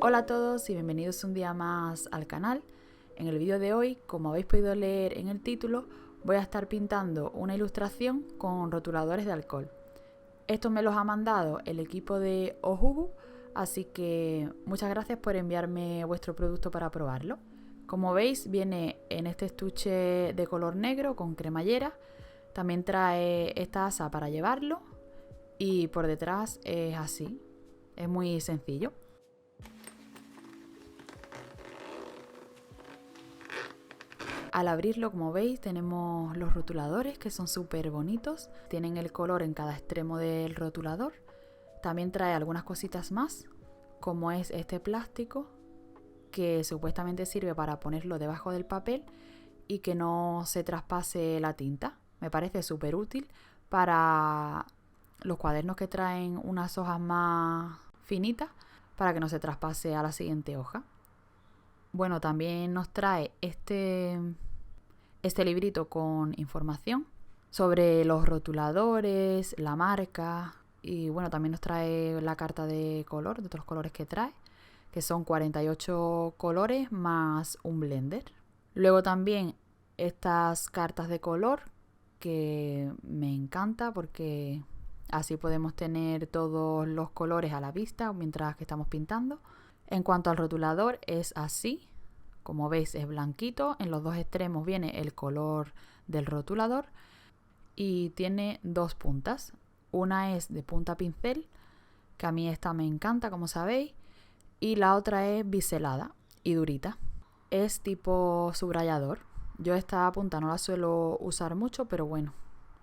Hola a todos y bienvenidos un día más al canal. En el vídeo de hoy, como habéis podido leer en el título, voy a estar pintando una ilustración con rotuladores de alcohol. Estos me los ha mandado el equipo de Ohuhu, así que muchas gracias por enviarme vuestro producto para probarlo. Como veis, viene en este estuche de color negro con cremallera. También trae esta asa para llevarlo y por detrás es así. Es muy sencillo. Al abrirlo, como veis, tenemos los rotuladores que son súper bonitos. Tienen el color en cada extremo del rotulador. También trae algunas cositas más, como es este plástico que supuestamente sirve para ponerlo debajo del papel y que no se traspase la tinta. Me parece súper útil para los cuadernos que traen unas hojas más finitas para que no se traspase a la siguiente hoja. Bueno, también nos trae este librito con información sobre los rotuladores, la marca y bueno, también nos trae la carta de color, de otros colores que trae, que son 48 colores más un blender. Luego también estas cartas de color que me encanta porque así podemos tener todos los colores a la vista mientras que estamos pintando. En cuanto al rotulador, es así. Como veis, es blanquito. En los dos extremos viene el color del rotulador y tiene dos puntas. Una es de punta pincel, que a mí esta me encanta, como sabéis, y la otra es biselada y durita. Es tipo subrayador. Yo esta punta no la suelo usar mucho, pero bueno,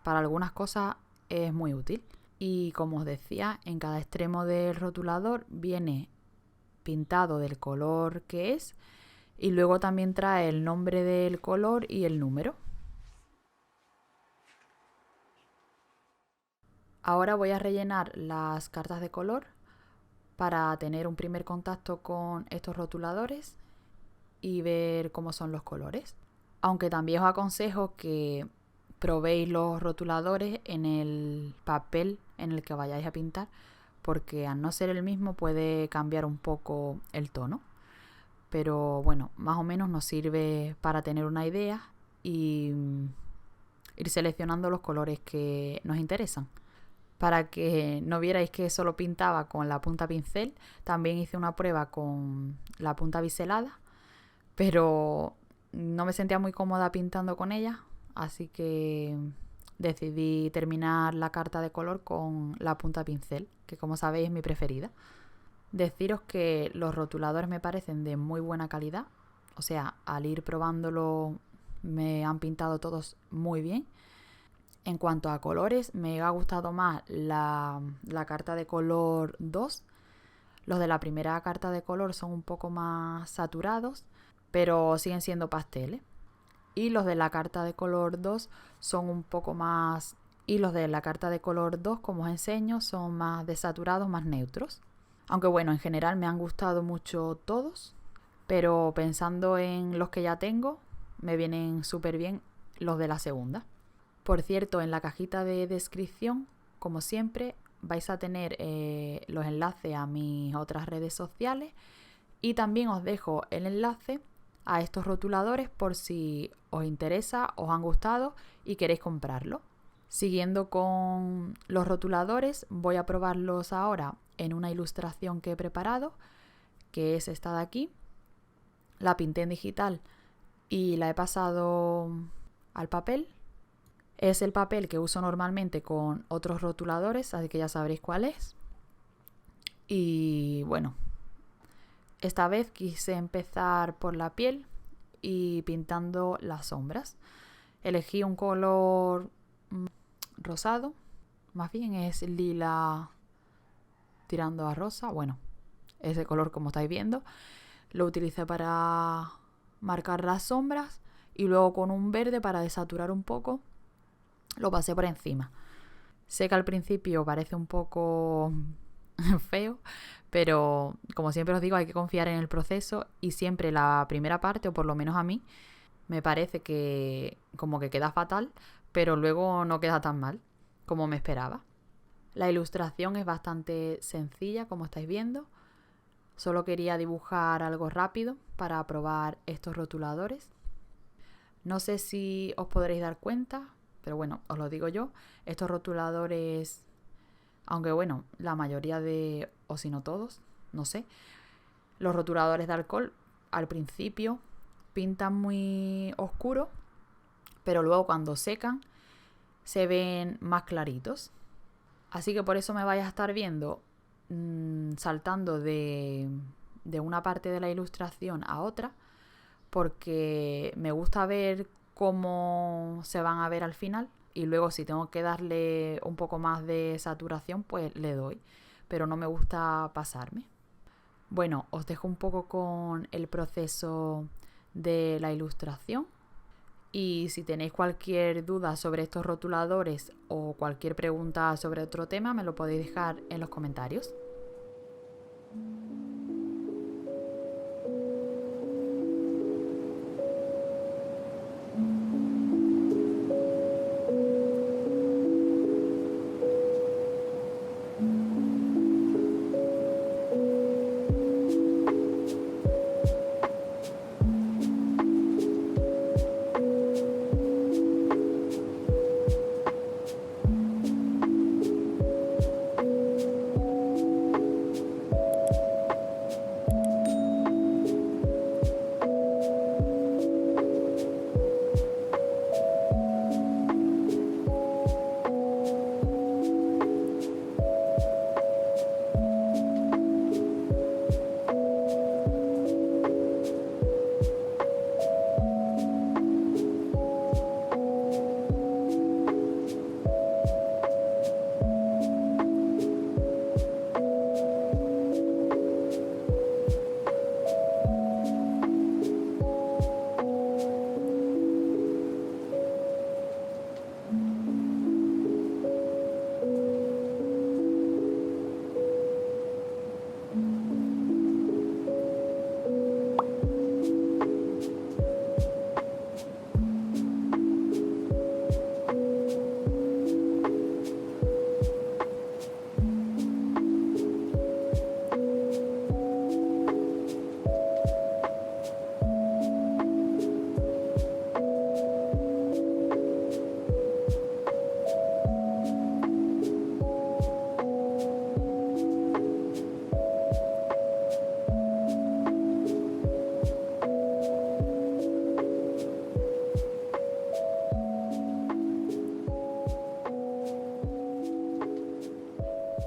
para algunas cosas es muy útil. Y como os decía, en cada extremo del rotulador viene pintado del color que es y luego también trae el nombre del color y el número. Ahora voy a rellenar las cartas de color para tener un primer contacto con estos rotuladores y ver cómo son los colores. Aunque también os aconsejo que probéis los rotuladores en el papel en el que vayáis a pintar, porque al no ser el mismo puede cambiar un poco el tono. Pero bueno, más o menos nos sirve para tener una idea y ir seleccionando los colores que nos interesan. Para que no vierais que solo pintaba con la punta pincel, también hice una prueba con la punta biselada, pero no me sentía muy cómoda pintando con ella, así que decidí terminar la carta de color con la punta pincel, que como sabéis es mi preferida. Deciros que los rotuladores me parecen de muy buena calidad, o sea, al ir probándolo me han pintado todos muy bien. En cuanto a colores, me ha gustado más la carta de color 2. Los de la primera carta de color son un poco más saturados, pero siguen siendo pasteles. Y los de la carta de color 2 son un poco más... Y los de la carta de color 2, como os enseño, son más desaturados, más neutros. Aunque bueno, en general me han gustado mucho todos, pero pensando en los que ya tengo, me vienen súper bien los de la segunda. Por cierto, en la cajita de descripción, como siempre, vais a tener los enlaces a mis otras redes sociales y también os dejo el enlace a estos rotuladores por si os interesa, os han gustado y queréis comprarlo. Siguiendo con los rotuladores, voy a probarlos ahora en una ilustración que he preparado, que es esta de aquí. La pinté en digital y la he pasado al papel. Es el papel que uso normalmente con otros rotuladores, así que ya sabréis cuál es. Y bueno, esta vez quise empezar por la piel y pintando las sombras. Elegí un color rosado, más bien es lila tirando a rosa. Bueno, ese color como estáis viendo. Lo utilicé para marcar las sombras y luego con un verde para desaturar un poco lo pasé por encima. Sé que al principio parece un poco feo, pero como siempre os digo, hay que confiar en el proceso y siempre la primera parte, o por lo menos a mí, me parece que como que queda fatal, pero luego no queda tan mal como me esperaba. La ilustración es bastante sencilla, como estáis viendo. Solo quería dibujar algo rápido para probar estos rotuladores. No sé si os podréis dar cuenta, pero bueno, os lo digo yo. Estos rotuladores, aunque bueno, la mayoría o si no todos, no sé, los rotuladores de alcohol al principio pintan muy oscuro, pero luego cuando secan se ven más claritos. Así que por eso me vais a estar viendo saltando de una parte de la ilustración a otra, porque me gusta ver cómo se van a ver al final y luego si tengo que darle un poco más de saturación pues le doy, pero no me gusta pasarme. Bueno, os dejo un poco con el proceso de la ilustración. Y si tenéis cualquier duda sobre estos rotuladores o cualquier pregunta sobre otro tema, me lo podéis dejar en los comentarios.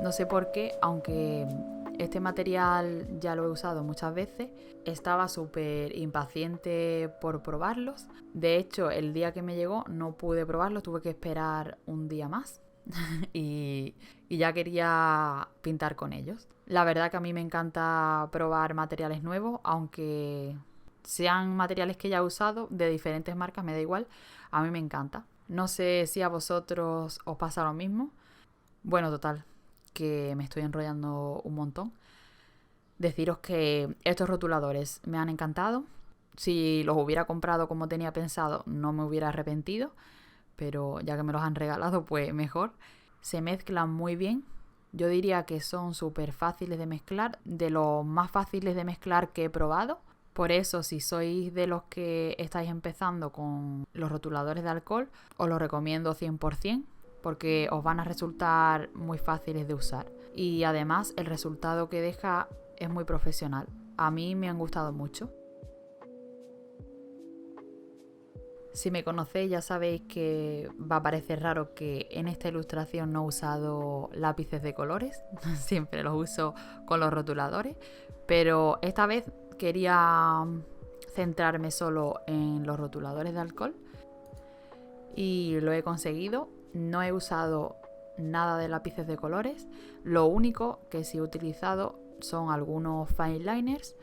No sé por qué, aunque este material ya lo he usado muchas veces, estaba súper impaciente por probarlos. De hecho, el día que me llegó no pude probarlos, tuve que esperar un día más y ya quería pintar con ellos. La verdad que a mí me encanta probar materiales nuevos, aunque sean materiales que ya he usado de diferentes marcas, me da igual, a mí me encanta. No sé si a vosotros os pasa lo mismo. Bueno, total, que me estoy enrollando un montón. Deciros que estos rotuladores me han encantado. Si los hubiera comprado como tenía pensado, no me hubiera arrepentido, pero ya que me los han regalado, pues mejor. Se mezclan muy bien. Yo diría que son súper fáciles de mezclar, de los más fáciles de mezclar que he probado. Por eso, si sois de los que estáis empezando con los rotuladores de alcohol, os los recomiendo 100%. Porque os van a resultar muy fáciles de usar. Y además el resultado que deja es muy profesional. A mí me han gustado mucho. Si me conocéis ya sabéis que va a parecer raro que en esta ilustración no he usado lápices de colores. Siempre los uso con los rotuladores. Pero esta vez quería centrarme solo en los rotuladores de alcohol. Y lo he conseguido. No he usado nada de lápices de colores. Lo único que sí he utilizado son algunos fine liners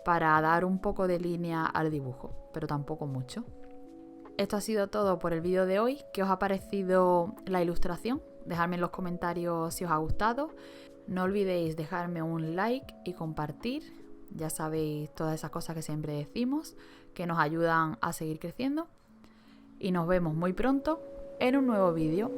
para dar un poco de línea al dibujo, pero tampoco mucho. Esto ha sido todo por el vídeo de hoy. ¿Qué os ha parecido la ilustración? Dejadme en los comentarios si os ha gustado. No olvidéis dejarme un like y compartir. Ya sabéis todas esas cosas que siempre decimos, que nos ayudan a seguir creciendo. Y nos vemos muy pronto en un nuevo vídeo.